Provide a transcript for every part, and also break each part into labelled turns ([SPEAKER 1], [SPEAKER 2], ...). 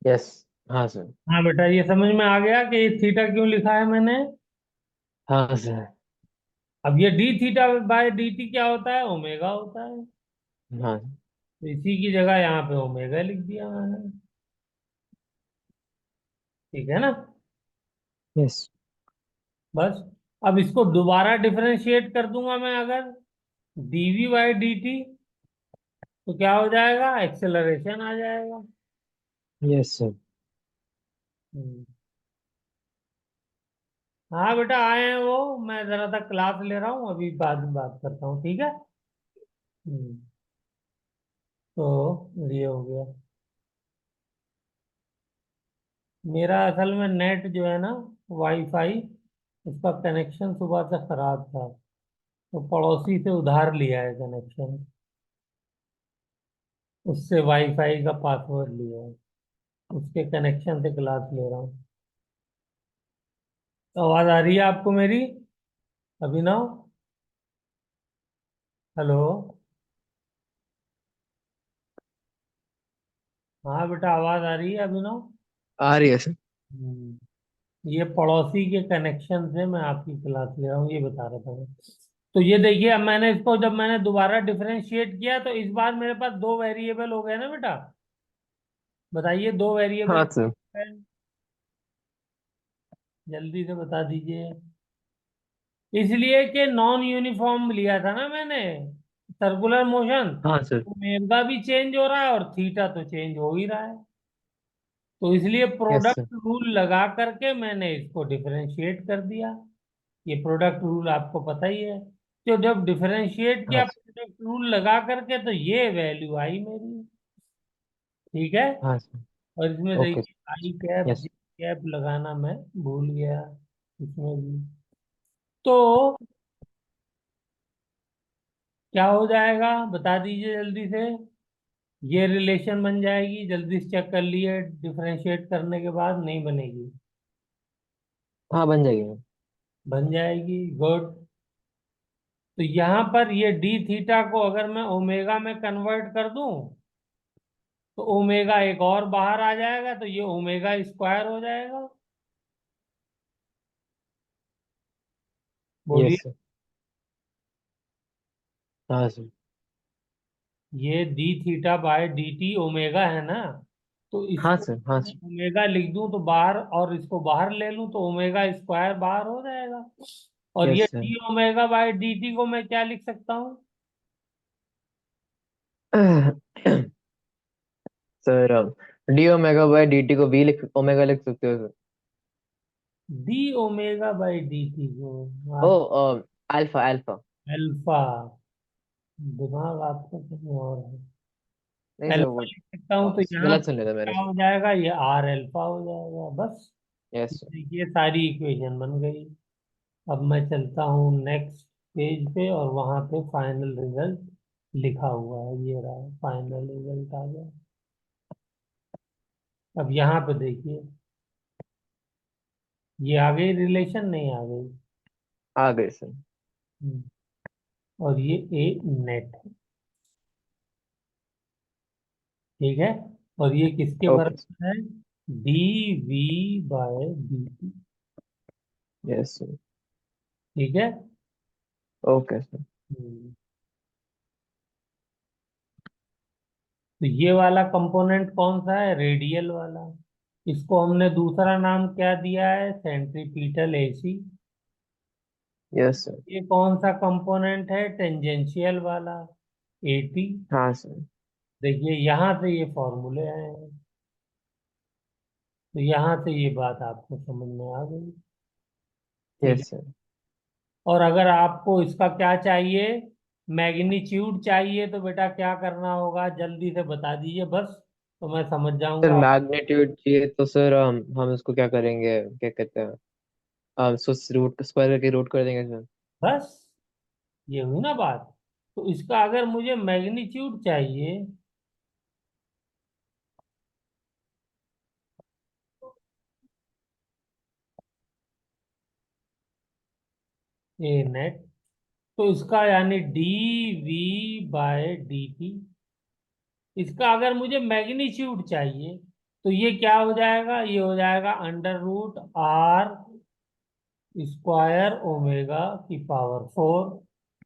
[SPEAKER 1] Yes. हाँ sir.
[SPEAKER 2] हाँ बेटा, ये समझ में आ गया कि थीटा क्यों लिखा है मैंने।
[SPEAKER 1] हाँ सर।
[SPEAKER 2] अब ये D theta by D T क्या होता है, ओमेगा होता है।
[SPEAKER 1] हाँ।
[SPEAKER 2] तो इसी की जगह यहाँ पे ओमेगा लिख दिया मैंने। ठीक है ना।
[SPEAKER 1] यस।
[SPEAKER 2] बस। अब इसको दोबारा डिफरेंशिएट कर दूंगा मैं अगर, डीवी बाई डी टी, तो क्या हो जाएगा, एक्सेलरेशन आ जाएगा।
[SPEAKER 1] Yes sir.
[SPEAKER 2] हम्म। हाँ बेटा, आए हैं वो, मैं जरा सा क्लास ले रहा हूँ, अभी बाद में बात करता हूँ, ठीक है। हम्म। तो ये हो गया। मेरा असल में नेट जो है ना, वाईफाई, उसका कनेक्शन सुबह से खराब था, तो पड़ोसी से उधार लिया है कनेक्शन, उससे वाईफाई का पासवर्ड लिया है, उसके कनेक्शन से क्लास ले रहा हूँ। तो आवाज आ रही है आपको मेरी, अभिनव? हेलो। हाँ बेटा, आवाज आ रही है अभिनव?
[SPEAKER 1] आ रही है सर।
[SPEAKER 2] ये पड़ोसी के कनेक्शन से मैं आपकी क्लास ले रहा हूँ, ये बता रहा था मैं। तो ये देखिए, अब मैंने इसको जब मैंने दोबारा डिफरेंशिएट किया, तो इस बार मेरे पास दो वेरिएबल हो गए ना बेटा। बताइए, दो वेरिएबल
[SPEAKER 1] हाँ सर।
[SPEAKER 2] जल्दी से बता दीजिए। इसलिए कि नॉन यूनिफॉर्म लिया था ना मैंने, सर्कुलर मोशन।
[SPEAKER 1] हाँ सर।
[SPEAKER 2] ओमेगा भी चेंज हो रहा है और थीटा तो चेंज हो ही रहा है। तो इसलिए
[SPEAKER 1] यस सर।
[SPEAKER 2] प्रोडक्ट रूल लगा करके मैंने इसको डिफरेंशिएट कर दिया। ये प्रोडक्ट रूल आपको पता ही है। तो जब डिफरेंशिएट
[SPEAKER 1] हाँ
[SPEAKER 2] किया
[SPEAKER 1] सर।
[SPEAKER 2] प्रोडक्ट रूल लगा करके, तो ये वैल्यू आई मेरी। ठीक है।
[SPEAKER 1] हाँ सर।
[SPEAKER 2] और इसमें
[SPEAKER 1] ओके।
[SPEAKER 2] देखिए, आई कैप
[SPEAKER 1] यस।
[SPEAKER 2] जे कैप लगाना मैं भूल गया इसमें भी। तो क्या हो जाएगा, बता दीजिए जल्दी से। ये रिलेशन बन जाएगी, जल्दी से चेक कर लिए, डिफरेंशिएट करने के बाद नहीं बनेगी?
[SPEAKER 1] हाँ बन जाएगी।
[SPEAKER 2] बन जाएगी, गुड। तो यहाँ पर ये डी थीटा को अगर मैं ओमेगा में कन्वर्ट कर दूं, तो ओमेगा एक और बाहर आ जाएगा, तो ये ओमेगा स्क्वायर हो जाएगा। बोलिए।
[SPEAKER 1] Yes sir. हाँ सर।
[SPEAKER 2] ये D theta by D T omega है ना, तो
[SPEAKER 1] हाँ
[SPEAKER 2] इसको
[SPEAKER 1] सर। हाँ
[SPEAKER 2] मैं
[SPEAKER 1] सर।
[SPEAKER 2] ओमेगा लिख दूं तो बाहर, और इसको बाहर ले लूं तो ओमेगा स्क्वायर बाहर हो जाएगा। और ये
[SPEAKER 1] yes sir.
[SPEAKER 2] D omega by D T को मैं क्या लिख सकता हूँ?
[SPEAKER 1] Sir D omega by D T को वी लिख ओमेगा लिख सकते हो sir.
[SPEAKER 2] D omega by D T को
[SPEAKER 1] ओ
[SPEAKER 2] आप
[SPEAKER 1] अल्फा अल्फा।
[SPEAKER 2] अल्फा, दिमाग आपका कहीं और है।
[SPEAKER 1] नहीं सर
[SPEAKER 2] अल्फा
[SPEAKER 1] वो
[SPEAKER 2] लिख सकता हूँ, तो यहाँ
[SPEAKER 1] गलत सुन लिया था मैंने
[SPEAKER 2] क्या
[SPEAKER 1] सर।
[SPEAKER 2] हो जाएगा, ये आर अल्फा हो जाएगा, बस।
[SPEAKER 1] Yes sir.
[SPEAKER 2] ये सारी इक्वेशन बन गई। अब मैं चलता हूँ नेक्स्ट पेज पे, और वहां पे फाइनल रिजल्ट लिखा हुआ है, ये रहा फाइनल रिजल्ट आ गया। अब यहाँ पे देखिए, ये आ गई रिलेशन, नहीं आ गई?
[SPEAKER 1] आ गए सर।
[SPEAKER 2] हम्म, और ये ए नेट है। ठीक है। और ये किसके
[SPEAKER 1] ओके सर।
[SPEAKER 2] बराबर है, D V by D T.
[SPEAKER 1] Yes sir.
[SPEAKER 2] ठीक है।
[SPEAKER 1] Okay sir.
[SPEAKER 2] हम्म, तो ये वाला कंपोनेंट कौन सा है, रेडियल वाला। इसको हमने दूसरा नाम क्या दिया है, सेंट्रीपिटल एसी।
[SPEAKER 1] Yes sir.
[SPEAKER 2] ये कौन सा कंपोनेंट है, टेंजेंशियल वाला, एटी।
[SPEAKER 1] हाँ सर।
[SPEAKER 2] देखिए, यहाँ से ये फॉर्मूले आए हैं, तो यहाँ से ये बात आपको समझ में आ गई। ठीक है।
[SPEAKER 1] Yes sir.
[SPEAKER 2] और अगर आपको इसका क्या चाहिए, मैग्नीट्यूड चाहिए, तो बेटा क्या करना होगा, जल्दी से बता दीजिए बस, तो मैं समझ
[SPEAKER 1] सर
[SPEAKER 2] जाऊंगा।
[SPEAKER 1] मैग्नीट्यूड चाहिए तो सर हम इसको क्या करेंगे, क्या कहते हैं, सो रूट स्क्वायर करके रूट कर देंगे सर।
[SPEAKER 2] बस, ये हुई ना बात। तो इसका अगर मुझे मैग्नीट्यूड चाहिए, ए नेट, तो इसका यानी D V by D T, इसका अगर मुझे मैग्नीट्यूड चाहिए, तो ये क्या हो जाएगा, ये हो जाएगा √r स्क्वायर ओमेगा की power 4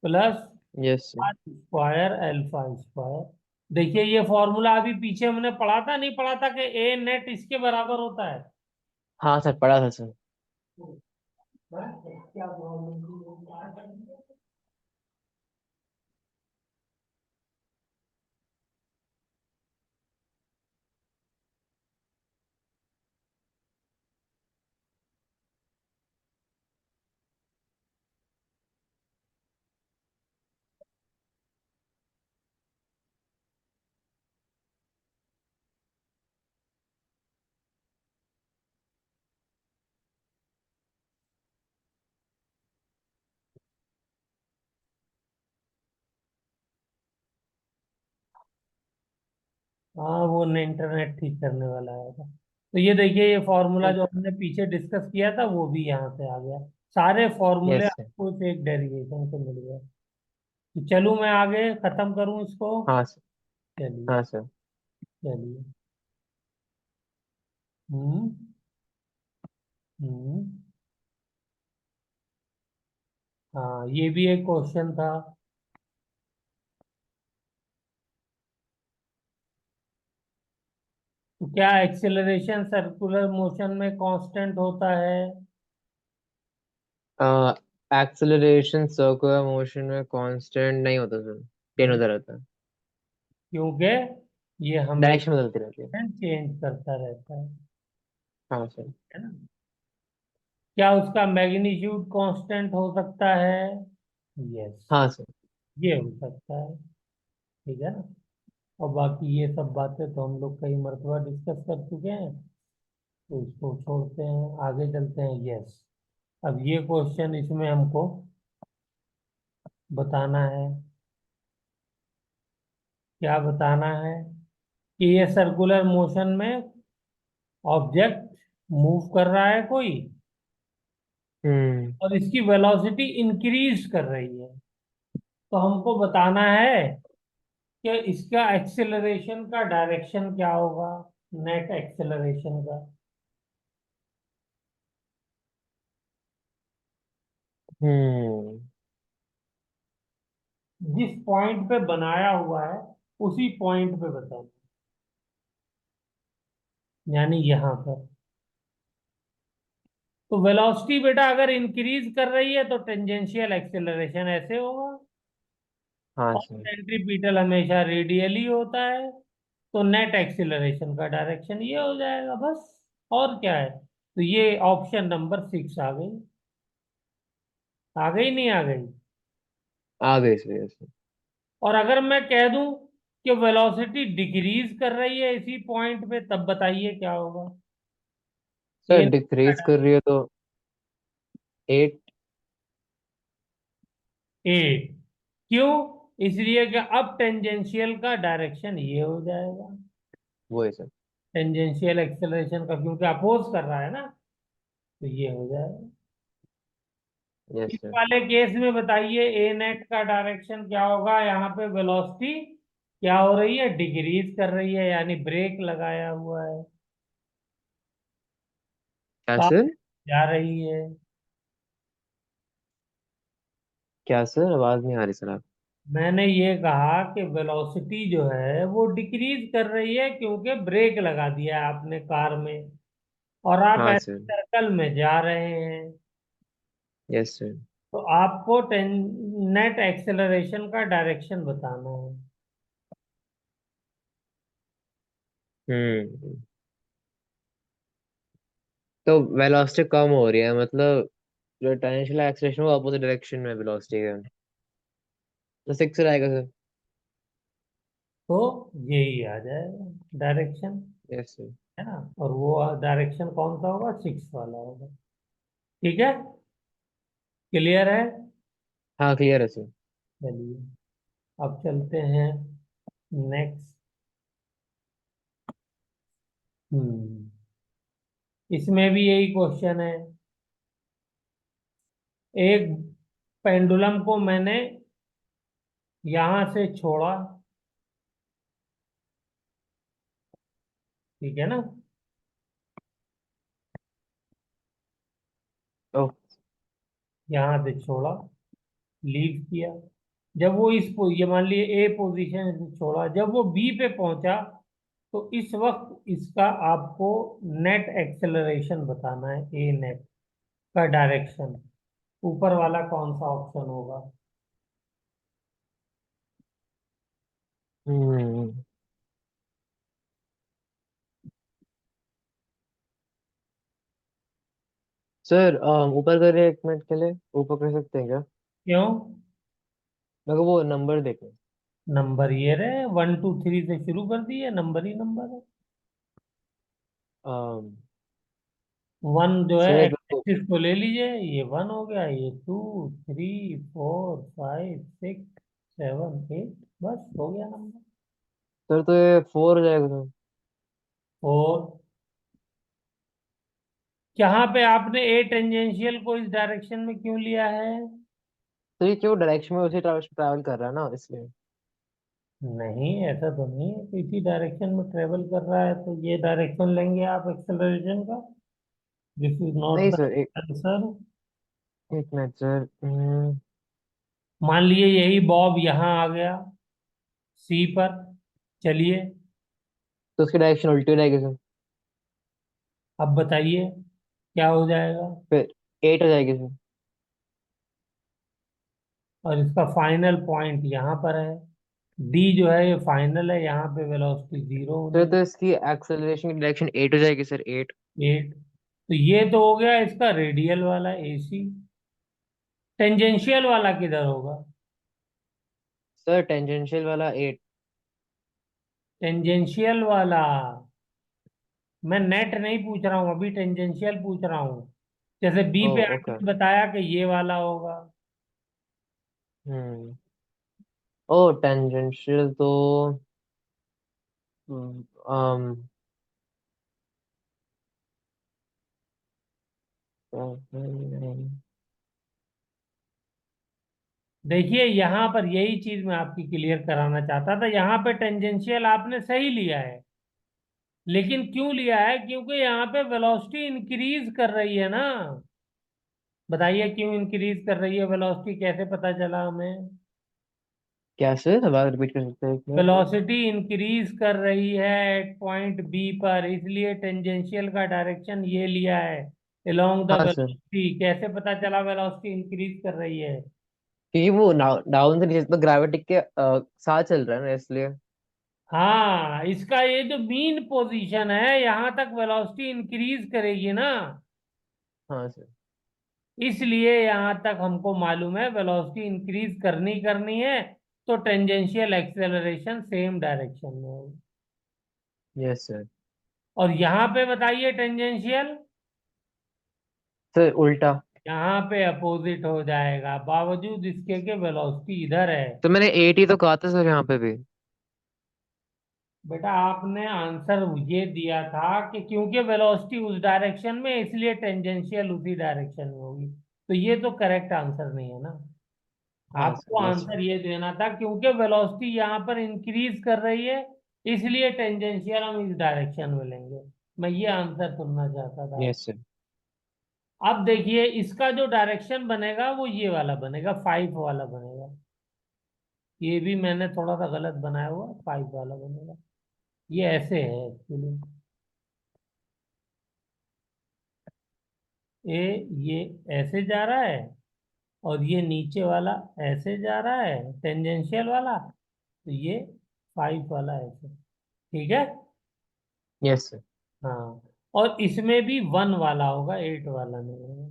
[SPEAKER 2] plus
[SPEAKER 1] yes sir.
[SPEAKER 2] R square alpha square. देखिए ये फॉर्मूला अभी पीछे हमने पढ़ा था, नहीं पढ़ा था कि ए नेट इसके बराबर होता है।
[SPEAKER 1] हाँ सर, पढ़ा था सर।
[SPEAKER 2] क्या प्रॉब्लम थी? हाँ वो ने इंटरनेट ठीक करने वाला आया था। तो ये देखिए ये फॉर्मूला जो हमने पीछे डिस्कस किया था वो भी यहाँ से आ गया। सारे फॉर्मूले
[SPEAKER 1] यस सर।
[SPEAKER 2] आपको एक डेरिवेशन से मिल गए। तो चलूँ मैं आगे खत्म करूँ इसको।
[SPEAKER 1] हाँ सर।
[SPEAKER 2] चलिए।
[SPEAKER 1] हाँ सर।
[SPEAKER 2] चलिए। हम्म। हम्म। हाँ ये भी एक क्वेश्चन था। तो क्या एक्सेलरेशन सर्कुलर मोशन में कांस्टेंट होता है?
[SPEAKER 1] एक्सेलरेशन सर्कुलर मोशन में कांस्टेंट नहीं होता सर, चेंज
[SPEAKER 2] नहीं,
[SPEAKER 1] होता रहता है।
[SPEAKER 2] क्योंकि ये
[SPEAKER 1] डायरेक्शन
[SPEAKER 2] हमेशा
[SPEAKER 1] बदलती रहती है।
[SPEAKER 2] चेंज करता रहता
[SPEAKER 1] हाँ सर।
[SPEAKER 2] है ना। क्या उसका मैग्नीट्यूड कांस्टेंट हो सकता है? यस,
[SPEAKER 1] हाँ सर।
[SPEAKER 2] ये हो सकता है। ठीक है ना। और बाकी ये सब बातें तो हम लोग कई मरतबा डिस्कस कर चुके हैं, तो इसको छोड़ते हैं, आगे चलते हैं। यस, अब ये क्वेश्चन इसमें हमको बताना है। क्या बताना है? कि ये सर्कुलर मोशन में ऑब्जेक्ट मूव कर रहा है कोई,
[SPEAKER 1] हम्म।
[SPEAKER 2] और इसकी वेलोसिटी इंक्रीज कर रही है। तो हमको बताना है कि इसका एक्सेलरेशन का डायरेक्शन क्या होगा, नेट एक्सेलरेशन का।
[SPEAKER 1] हम्म।
[SPEAKER 2] जिस पॉइंट पे बनाया हुआ है उसी पॉइंट पे बताना, यानी यहाँ पर। तो वेलोसिटी बेटा अगर इंक्रीज कर रही है तो टेंजेंशियल एक्सेलरेशन ऐसे होगा,
[SPEAKER 1] हाँ
[SPEAKER 2] और
[SPEAKER 1] सर।
[SPEAKER 2] सेंट्रीपिटल हमेशा रेडियली होता है, तो नेट एक्सेलरेशन का डायरेक्शन ये हो जाएगा बस। और क्या है? तो ये ऑप्शन नंबर 6 आ गई। आ गई नहीं आ गई?
[SPEAKER 1] आ गई सर, यस सर।
[SPEAKER 2] और अगर मैं कह दूं कि वेलोसिटी डिक्रीज कर रही है इसी पॉइंट पे, तब बताइए क्या होगा।
[SPEAKER 1] सर
[SPEAKER 2] ये
[SPEAKER 1] डिक्रीज कर रही है तो 8।
[SPEAKER 2] ए, क्यों? इसलिए कि अब टेंजेंशियल का डायरेक्शन ये हो जाएगा,
[SPEAKER 1] वो है सर।
[SPEAKER 2] टेंजेंशियल एक्सेलरेशन का, क्योंकि अपोज कर रहा है ना, तो ये हो जाएगा।
[SPEAKER 1] यस
[SPEAKER 2] इस
[SPEAKER 1] सर।
[SPEAKER 2] वाले केस में बताइए ए नेट का डायरेक्शन क्या होगा। यहाँ पे वेलोसिटी क्या हो रही है, डिक्रीज कर रही है, यानी ब्रेक लगाया हुआ है,
[SPEAKER 1] क्या
[SPEAKER 2] तो आप
[SPEAKER 1] सर?
[SPEAKER 2] जा रही है।
[SPEAKER 1] क्या सर, आवाज नहीं आ रही सर आप।
[SPEAKER 2] मैंने ये कहा कि वेलोसिटी जो है वो डिक्रीज कर रही है, क्योंकि ब्रेक लगा दिया है आपने कार में, और आप
[SPEAKER 1] हाँ
[SPEAKER 2] ऐसे
[SPEAKER 1] सर।
[SPEAKER 2] सर्कल में जा रहे हैं।
[SPEAKER 1] Yes sir.
[SPEAKER 2] तो आपको नेट एक्सेलरेशन का डायरेक्शन बताना है।
[SPEAKER 1] हम्म। तो वेलोसिटी कम हो रही है, मतलब जो टेंजेंशियल एक्सेलरेशन वो अपोजिट डायरेक्शन में वेलोसिटी है, तो 6 रहेगा सर।
[SPEAKER 2] तो यही आ जाएगा डायरेक्शन,
[SPEAKER 1] यस सर।
[SPEAKER 2] है ना। और वो डायरेक्शन कौन सा होगा, 6 वाला होगा। ठीक है, क्लियर है।
[SPEAKER 1] हाँ क्लियर है सर।
[SPEAKER 2] चलिए अब चलते हैं नेक्स्ट। हम्म, इसमें भी यही क्वेश्चन है। एक पेंडुलम को मैंने यहां से छोड़ा, ठीक है ना। यहाँ से छोड़ा, लीव किया। जब वो ये मान लिए ए पोजीशन से छोड़ा, जब वो बी पे पहुंचा, तो इस वक्त इसका आपको नेट एक्सेलरेशन बताना है, ए नेट का डायरेक्शन। ऊपर वाला कौन सा ऑप्शन होगा?
[SPEAKER 1] हम्म। सर ऊपर करिए एक मिनट के लिए, ऊपर कर सकते हैं क्या?
[SPEAKER 2] क्यों?
[SPEAKER 1] मेरे को वो नंबर देखना।
[SPEAKER 2] नंबर ये रहे, 1 2 3 से शुरू कर दिए, नंबर ही नंबर है।
[SPEAKER 1] अम,
[SPEAKER 2] वन जो है
[SPEAKER 1] सर एक तो,
[SPEAKER 2] एक्सिस को ले लीजिए, ये 1 हो गया, ये 2 3 4 5 6 7 8, बस हो गया नंबर।
[SPEAKER 1] सर तो ये 4 हो जाएगा सर।
[SPEAKER 2] और यहाँ पे आपने ए टेंजेंशियल को इस डायरेक्शन में क्यों लिया है?
[SPEAKER 1] तो ये क्यों डायरेक्शन में उसी ट्रैवल कर रहा है ना, इसलिए।
[SPEAKER 2] नहीं, ऐसा तो नहीं है कि इसी डायरेक्शन में ट्रेवल कर रहा है तो ये डायरेक्शन लेंगे आप एक्सेलरेशन का। दिस इज नॉट
[SPEAKER 1] नहीं
[SPEAKER 2] द
[SPEAKER 1] सर, एक
[SPEAKER 2] आंसर।
[SPEAKER 1] एक मिनट सर।
[SPEAKER 2] मान लिए यही बॉब यहाँ आ गया सी पर, चलिए
[SPEAKER 1] तो उसकी डायरेक्शन उल्टी हो जाएगी सर।
[SPEAKER 2] अब बताइए क्या हो जाएगा।
[SPEAKER 1] फिर 8 हो जाएगी सर।
[SPEAKER 2] और इसका फाइनल पॉइंट यहाँ पर है, डी जो है ये फाइनल है, यहाँ पे वेलोसिटी 0
[SPEAKER 1] फिर
[SPEAKER 2] होनी
[SPEAKER 1] तो इसकी एक्सेलरेशन की डायरेक्शन 8 हो जाएगी सर, 8।
[SPEAKER 2] है, 8। तो ये तो हो गया इसका रेडियल वाला एसी। टेंजेंशियल वाला किधर होगा?
[SPEAKER 1] सर टेंजेंशियल वाला 8।
[SPEAKER 2] टेंजेंशियल वाला, मैं नेट नहीं पूछ रहा हूँ अभी, टेंजेंशियल पूछ रहा हूँ। जैसे बी
[SPEAKER 1] ओ
[SPEAKER 2] पे
[SPEAKER 1] ओके।
[SPEAKER 2] आपने बताया कि ये वाला होगा।
[SPEAKER 1] हम्म। ओ टेंजेंशियल तो हम्म, अम
[SPEAKER 2] देखिए यहाँ पर यही चीज मैं आपकी क्लियर कराना चाहता था, यहाँ पे टेंजेंशियल आपने सही लिया है, लेकिन क्यों लिया है? क्योंकि यहाँ पे वेलोसिटी इंक्रीज कर रही है ना। बताइए क्यों इंक्रीज कर रही है वेलोसिटी, कैसे पता चला हमें?
[SPEAKER 1] क्या सर, सवाल रिपीट कर सकते हैं एक मिनट?
[SPEAKER 2] वेलोसिटी इंक्रीज कर रही है एट पॉइंट बी पर, इसलिए टेंजेंशियल का डायरेक्शन ये लिया है अलोंग द
[SPEAKER 1] हाँ सर,
[SPEAKER 2] वेलोसिटी। कैसे पता चला वेलोसिटी इंक्रीज कर रही है?
[SPEAKER 1] क्योंकि वो डाउन से नीचे तक ग्रेविटी के साथ चल रहा है ना, इसलिए।
[SPEAKER 2] हाँ, इसका ये जो मीन पोजीशन है यहाँ तक वेलोसिटी इंक्रीज करेगी ना,
[SPEAKER 1] हाँ सर।
[SPEAKER 2] इसलिए यहाँ तक हमको मालूम है वेलोसिटी इंक्रीज करनी है, तो टेंजेंशियल एक्सेलरेशन सेम डायरेक्शन में होगी।
[SPEAKER 1] Yes sir.
[SPEAKER 2] और यहाँ पे बताइए टेंजेंशियल,
[SPEAKER 1] सर उल्टा।
[SPEAKER 2] यहाँ पे अपोजिट हो जाएगा, बावजूद इसके के वेलोसिटी इधर है।
[SPEAKER 1] तो मैंने 8 ही तो कहा था सर यहाँ पे भी।
[SPEAKER 2] बेटा आपने आंसर ये दिया था कि क्योंकि वेलोसिटी उस डायरेक्शन में, इसलिए टेंजेंशियल उसी डायरेक्शन में होगी। तो ये तो करेक्ट आंसर नहीं है ना।
[SPEAKER 1] हाँ
[SPEAKER 2] आपको
[SPEAKER 1] सर, यस सर।
[SPEAKER 2] आंसर ये देना था क्योंकि वेलोसिटी यहाँ पर इंक्रीज कर रही है, इसलिए टेंजेंशियल हम इस डायरेक्शन में लेंगे। मैं ये आंसर सुनना चाहता था।
[SPEAKER 1] Yes sir.
[SPEAKER 2] अब देखिए इसका जो डायरेक्शन बनेगा वो ये वाला बनेगा, 5 वाला बनेगा। ये भी मैंने थोड़ा सा गलत बनाया हुआ, 5 वाला बनेगा। ये ऐसे है एक्चुअली, ये ऐसे जा रहा है, और ये नीचे वाला ऐसे जा रहा है टेंजेंशियल वाला, तो ये 5 वाला ऐसे, ठीक है।
[SPEAKER 1] Yes sir.
[SPEAKER 2] हाँ, और इसमें भी 1 वाला होगा, 8 वाला नहीं होगा,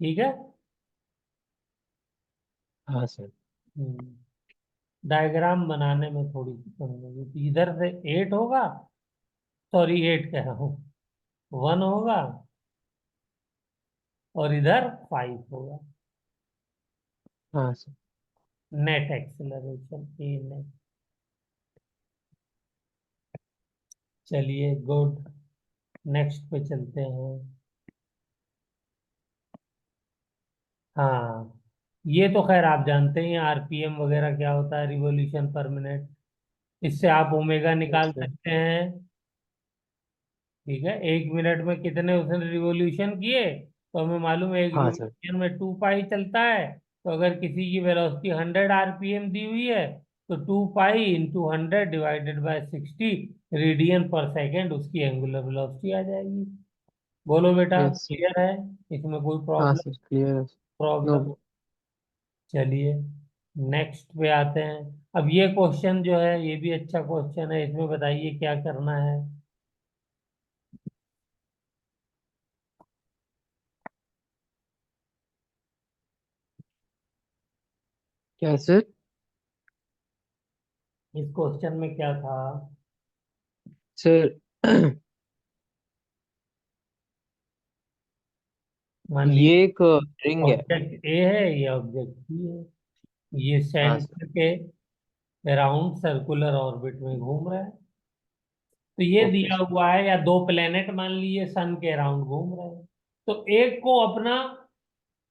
[SPEAKER 2] ठीक है।
[SPEAKER 1] हाँ सर।
[SPEAKER 2] डायग्राम बनाने में थोड़ी सी कमी होगी, तो इधर से 8 होगा, सॉरी 8 कह रहा हूँ, 1 होगा, और इधर 5 होगा।
[SPEAKER 1] हाँ सर।
[SPEAKER 2] नेट एक्सेलरेशन ए नेट। चलिए गुड, नेक्स्ट पे चलते हैं। हाँ, ये तो खैर आप जानते ही हैं, आरपीएम वगैरह क्या होता है, रिवॉल्यूशन पर मिनट। इससे आप ओमेगा
[SPEAKER 1] यस
[SPEAKER 2] निकाल
[SPEAKER 1] सर।
[SPEAKER 2] सकते हैं। ठीक है, 1 मिनट में कितने उसने रिवॉल्यूशन किए, तो हमें मालूम है एक
[SPEAKER 1] हाँ सर।
[SPEAKER 2] रेडियन में 2 पाई चलता है। तो अगर किसी की वेलोसिटी 100 आरपीएम दी हुई है, तो 2 pi into 100 divided by 60 radian पर सेकेंड उसकी एंगुलर वेलोसिटी आ जाएगी। बोलो बेटा,
[SPEAKER 1] यस सर।
[SPEAKER 2] क्लियर है? इसमें कोई
[SPEAKER 1] हाँ
[SPEAKER 2] प्रॉब्लम?
[SPEAKER 1] सर क्लियर है। नो।
[SPEAKER 2] प्रॉब्लम? चलिए नेक्स्ट पे आते हैं। अब ये क्वेश्चन जो है ये भी अच्छा क्वेश्चन है, इसमें बताइए क्या करना है।
[SPEAKER 1] क्या सर?
[SPEAKER 2] इस क्वेश्चन में क्या था?
[SPEAKER 1] सर
[SPEAKER 2] मान
[SPEAKER 1] ये
[SPEAKER 2] लीजिए
[SPEAKER 1] एक रिंग है।
[SPEAKER 2] ऑब्जेक्ट ए है, ये ऑब्जेक्ट बी है, ये
[SPEAKER 1] हाँ सर।
[SPEAKER 2] सेंटर के अराउंड सर्कुलर ऑर्बिट में घूम रहा है। तो ये
[SPEAKER 1] ओके
[SPEAKER 2] दिया
[SPEAKER 1] सर।
[SPEAKER 2] हुआ है, या दो प्लेनेट मान लीजिए सन के अराउंड घूम रहे हैं। तो एक को अपना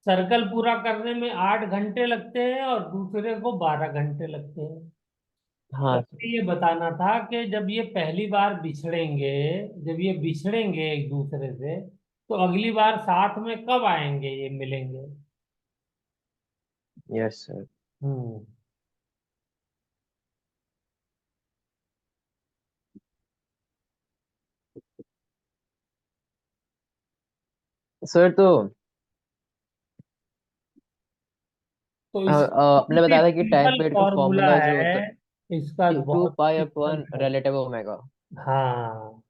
[SPEAKER 2] सर्कल पूरा करने में 8 घंटे लगते हैं और दूसरे को 12 घंटे लगते हैं। तो
[SPEAKER 1] हाँ सर।
[SPEAKER 2] हमें ये बताना था कि जब ये पहली बार बिछड़ेंगे, जब ये बिछड़ेंगे एक दूसरे से, तो अगली बार साथ में कब आएंगे, ये मिलेंगे।
[SPEAKER 1] Yes sir.
[SPEAKER 2] हम्म।
[SPEAKER 1] सर तो
[SPEAKER 2] तो इसका
[SPEAKER 1] आपने
[SPEAKER 2] बहुत ही
[SPEAKER 1] बताया था कि टाइम
[SPEAKER 2] सिंपल
[SPEAKER 1] पीरियड का
[SPEAKER 2] फॉर्मूला
[SPEAKER 1] फॉर्मूला जो
[SPEAKER 2] है,
[SPEAKER 1] होता
[SPEAKER 2] इसका
[SPEAKER 1] है टू
[SPEAKER 2] बहुत
[SPEAKER 1] पाई
[SPEAKER 2] सिंपल
[SPEAKER 1] अपॉन
[SPEAKER 2] है।
[SPEAKER 1] Relative omega.
[SPEAKER 2] हाँ,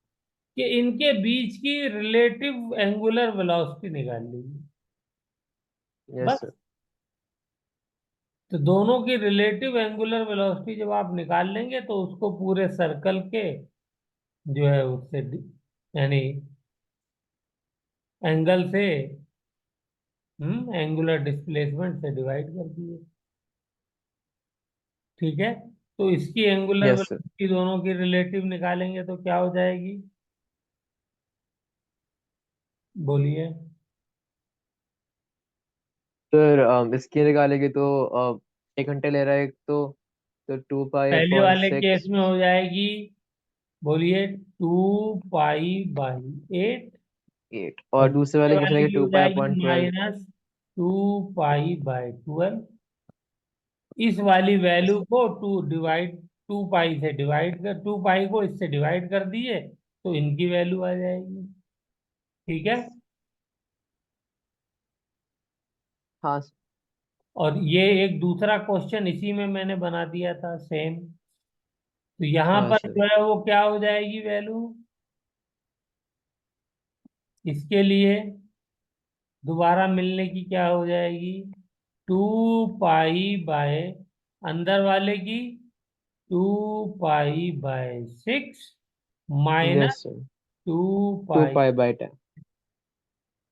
[SPEAKER 2] कि इनके बीच की रिलेटिव एंगुलर वेलोसिटी निकाल लीजिए,
[SPEAKER 1] यस
[SPEAKER 2] बस।
[SPEAKER 1] सर।
[SPEAKER 2] तो दोनों की रिलेटिव एंगुलर वेलोसिटी जब आप निकाल लेंगे, तो उसको पूरे सर्कल के जो है उससे यानी एंगल से, एंगुलर डिस्प्लेसमेंट से डिवाइड कर दिए। ठीक है। तो इसकी एंगुलर
[SPEAKER 1] यस सर।
[SPEAKER 2] वेलोसिटी दोनों की रिलेटिव निकालेंगे तो क्या हो जाएगी? बोलिए।
[SPEAKER 1] सर इसकी निकालेंगे तो 1 घंटे ले रहा है एक तो 2 पाई
[SPEAKER 2] पहले
[SPEAKER 1] अपॉन
[SPEAKER 2] वाले केस
[SPEAKER 1] 6।
[SPEAKER 2] में हो जाएगी, बोलिए, 2 पाई बाई 8।
[SPEAKER 1] 8
[SPEAKER 2] और
[SPEAKER 1] और दूसरे
[SPEAKER 2] दूसरे
[SPEAKER 1] वाले केस
[SPEAKER 2] वाले
[SPEAKER 1] में
[SPEAKER 2] की
[SPEAKER 1] टू
[SPEAKER 2] हो
[SPEAKER 1] पाई
[SPEAKER 2] जाएगी
[SPEAKER 1] अपॉन 12।
[SPEAKER 2] -2 pi by 12। इस वाली वैल्यू को 2 पाई से डिवाइड कर, 2 पाई को इससे डिवाइड कर दिए, तो इनकी वैल्यू आ जाएगी। ठीक है।
[SPEAKER 1] हाँ
[SPEAKER 2] और ये एक दूसरा क्वेश्चन इसी में मैंने बना दिया था सेम। तो यहाँ
[SPEAKER 1] हाँ
[SPEAKER 2] पर
[SPEAKER 1] सर।
[SPEAKER 2] जो है वो क्या हो जाएगी वैल्यू इसके लिए दोबारा मिलने की, क्या हो जाएगी? 2 पाई बाय, अंदर वाले की 2 pi by 6
[SPEAKER 1] yes
[SPEAKER 2] minus
[SPEAKER 1] sir.
[SPEAKER 2] Two
[SPEAKER 1] two
[SPEAKER 2] pi
[SPEAKER 1] pi by 10।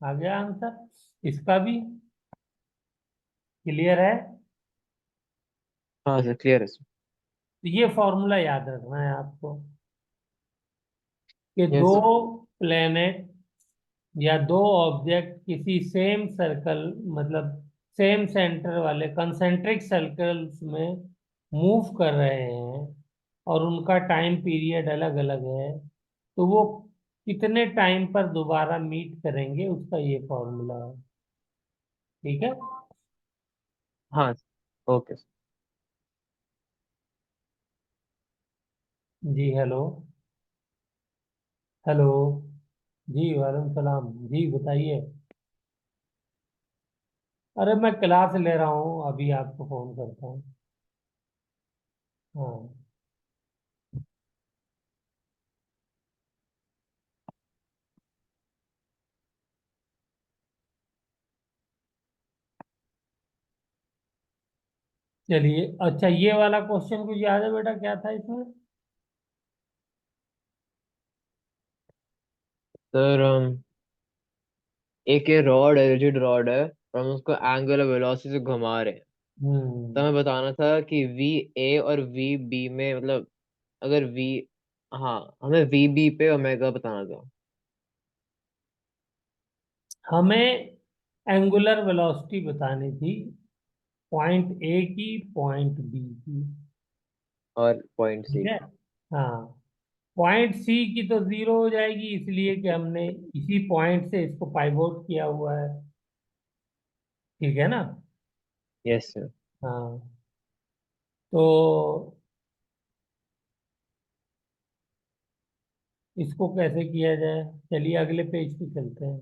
[SPEAKER 2] आ गया आंसर इसका भी। क्लियर है?
[SPEAKER 1] हाँ सर क्लियर है सर।
[SPEAKER 2] तो ये फॉर्मूला याद रखना है आपको, कि दो
[SPEAKER 1] यस सर।
[SPEAKER 2] प्लेनेट या दो ऑब्जेक्ट किसी सेम सर्कल, मतलब सेम सेंटर वाले कंसेंट्रिक सर्कल्स में मूव कर रहे हैं, और उनका टाइम पीरियड अलग अलग है, तो वो कितने टाइम पर दोबारा मीट करेंगे, उसका ये फॉर्मूला है। ठीक है।
[SPEAKER 1] हाँ ओके।
[SPEAKER 2] जी हेलो। हेलो। जी वालेकुम सलाम, जी बताइए। अरे मैं क्लास ले रहा हूँ, अभी आपको फोन करता हूँ। हाँ। चलिए, अच्छा ये वाला क्वेश्चन कुछ याद है बेटा, क्या था इसमें?
[SPEAKER 1] सर एक ये रॉड है, रिजिड रॉड है, और हम उसको एंगुलर वेलोसिटी से घुमा रहे हैं। तो
[SPEAKER 2] हम्म।
[SPEAKER 1] हमें बताना था कि वी ए और वी बी में, मतलब अगर वी, हाँ हमें वी बी पे ओमेगा बताना था।
[SPEAKER 2] हमें एंगुलर वेलोसिटी बतानी थी, पॉइंट ए की, पॉइंट बी की।
[SPEAKER 1] और पॉइंट सी
[SPEAKER 2] ठीक है।
[SPEAKER 1] की।
[SPEAKER 2] हाँ। पॉइंट सी की तो जीरो हो जाएगी, इसलिए कि हमने इसी पॉइंट से इसको पाइवोट किया हुआ है। ठीक है ना?
[SPEAKER 1] Yes sir.
[SPEAKER 2] हाँ। तो इसको कैसे किया जाए? चलिए अगले पेज पे चलते हैं।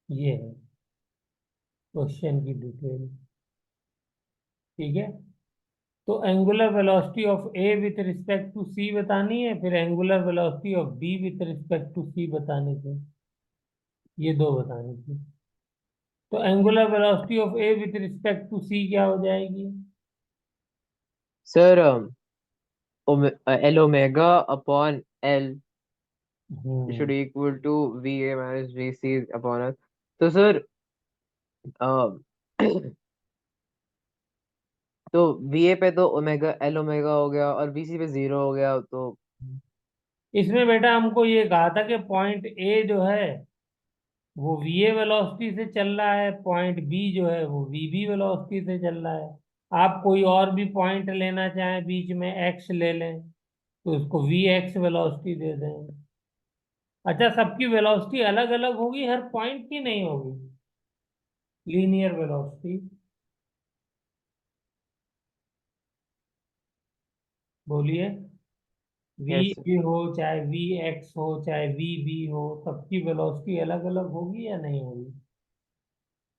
[SPEAKER 2] ये है क्वेश्चन की डिटेल। ठीक है। तो angular velocity of A with respect to C बतानी है, फिर angular velocity of B with respect to C बतानी थी। ये दो बतानी थी। तो angular velocity of A with respect to C क्या हो जाएगी?
[SPEAKER 1] Sir L omega upon L
[SPEAKER 2] hmm.
[SPEAKER 1] Should equal to V A minus V C upon L. तो सर तो वी ए पे तो ओमेगा एल ओमेगा हो गया और वी सी पे जीरो हो गया तो।
[SPEAKER 2] इसमें बेटा हमको ये कहा था कि पॉइंट ए जो है वो वीए वेलोसिटी से चल रहा है, पॉइंट बी जो है वो वीबी वेलोसिटी से चल रहा है। आप कोई और भी पॉइंट लेना चाहें बीच में, एक्स ले लें तो उसको वी एक्स वेलोसिटी दे दें। अच्छा, सबकी वेलोसिटी अलग अलग होगी, हर पॉइंट की नहीं होगी। Linear velocity. बोलिए। V
[SPEAKER 1] yes sir.
[SPEAKER 2] बी हो चाहे वी एक्स हो चाहे वी बी हो, सबकी वेलोसिटी अलग अलग होगी या नहीं होगी?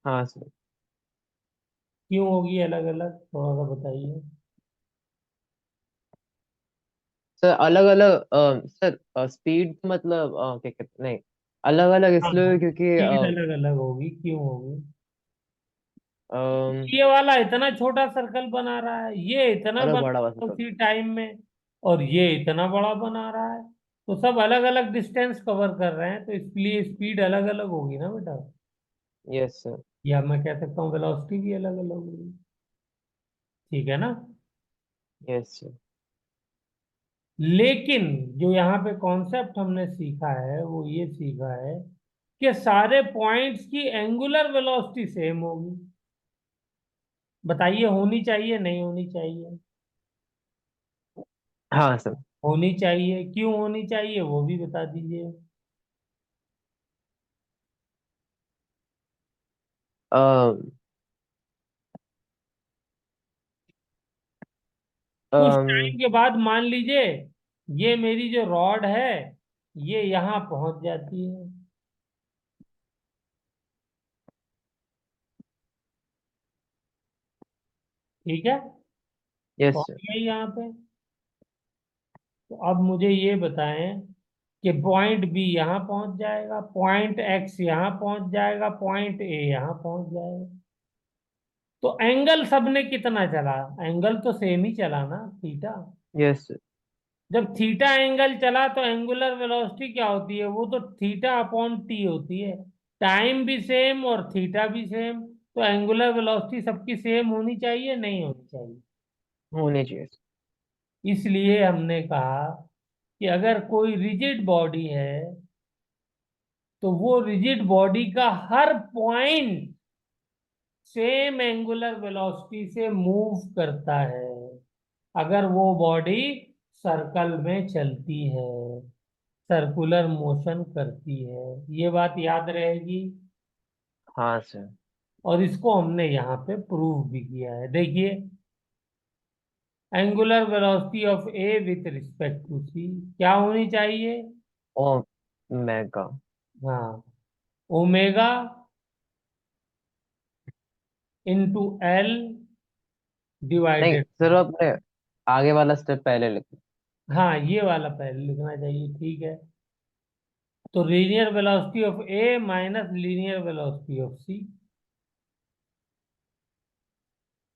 [SPEAKER 1] हाँ सर।
[SPEAKER 2] क्यों होगी अलग अलग, थोड़ा सा बताइए।
[SPEAKER 1] सर अलग अलग सर स्पीड मतलब क्या कहते नहीं, अलग अलग
[SPEAKER 2] हाँ,
[SPEAKER 1] इसलिए क्योंकि
[SPEAKER 2] स्पीड अलग अलग होगी, क्यों होगी?
[SPEAKER 1] अम,
[SPEAKER 2] ये वाला इतना छोटा सर्कल बना रहा है, ये इतना
[SPEAKER 1] अलग बड़ा
[SPEAKER 2] बना
[SPEAKER 1] बस सर।
[SPEAKER 2] उसी टाइम में, और ये इतना बड़ा बना रहा है। तो सब अलग अलग डिस्टेंस कवर कर रहे हैं, तो इसलिए स्पीड अलग अलग होगी ना बेटा।
[SPEAKER 1] Yes sir.
[SPEAKER 2] या मैं कह सकता हूँ वेलोसिटी भी अलग अलग होगी। ठीक है ना?
[SPEAKER 1] Yes sir.
[SPEAKER 2] लेकिन जो यहाँ पे कॉन्सेप्ट हमने सीखा है वो ये सीखा है कि सारे पॉइंट्स की एंगुलर वेलोसिटी सेम होगी। बताइए, होनी चाहिए नहीं होनी चाहिए?
[SPEAKER 1] हाँ सर।
[SPEAKER 2] होनी चाहिए। क्यों होनी चाहिए वो भी बता दीजिए।
[SPEAKER 1] अम,
[SPEAKER 2] कुछ
[SPEAKER 1] अम,
[SPEAKER 2] टाइम के बाद मान लीजिए ये मेरी जो रॉड है ये यहाँ पहुंच जाती है। ठीक है?
[SPEAKER 1] यस
[SPEAKER 2] पहुंच
[SPEAKER 1] सर।
[SPEAKER 2] गई यहाँ पे। तो अब मुझे ये बताएं कि पॉइंट बी यहाँ पहुंच जाएगा, पॉइंट एक्स यहाँ पहुंच जाएगा, पॉइंट ए यहाँ पहुंच जाएगा। तो एंगल सबने कितना चला? एंगल तो सेम ही चला ना, थीटा।
[SPEAKER 1] Yes sir.
[SPEAKER 2] जब थीटा एंगल चला तो एंगुलर वेलोसिटी क्या होती है? वो तो थीटा अपॉन टी होती है। टाइम भी सेम और थीटा भी सेम, तो एंगुलर वेलोसिटी सबकी सेम होनी चाहिए नहीं होनी चाहिए?
[SPEAKER 1] होने चाहिए sir।
[SPEAKER 2] इसलिए हमने कहा कि अगर कोई रिजिड बॉडी है तो वो रिजिड बॉडी का हर पॉइंट सेम एंगुलर वेलोसिटी से मूव करता है, अगर वो बॉडी सर्कल में चलती है, सर्कुलर मोशन करती है। ये बात याद रहेगी।
[SPEAKER 1] हाँ सर।
[SPEAKER 2] और इसको हमने यहाँ पे प्रूव भी किया है, देखिए। Angular velocity of A with respect to C क्या होनी चाहिए?
[SPEAKER 1] ओ मेगा।
[SPEAKER 2] हाँ, ओमेगा इंटू एल
[SPEAKER 1] नहीं
[SPEAKER 2] डिवाइडेड।
[SPEAKER 1] सर अपने आगे वाला स्टेप पहले लिखो।
[SPEAKER 2] हाँ, ये वाला पहले लिखना चाहिए, ठीक है। तो linear velocity of A minus linear velocity of C.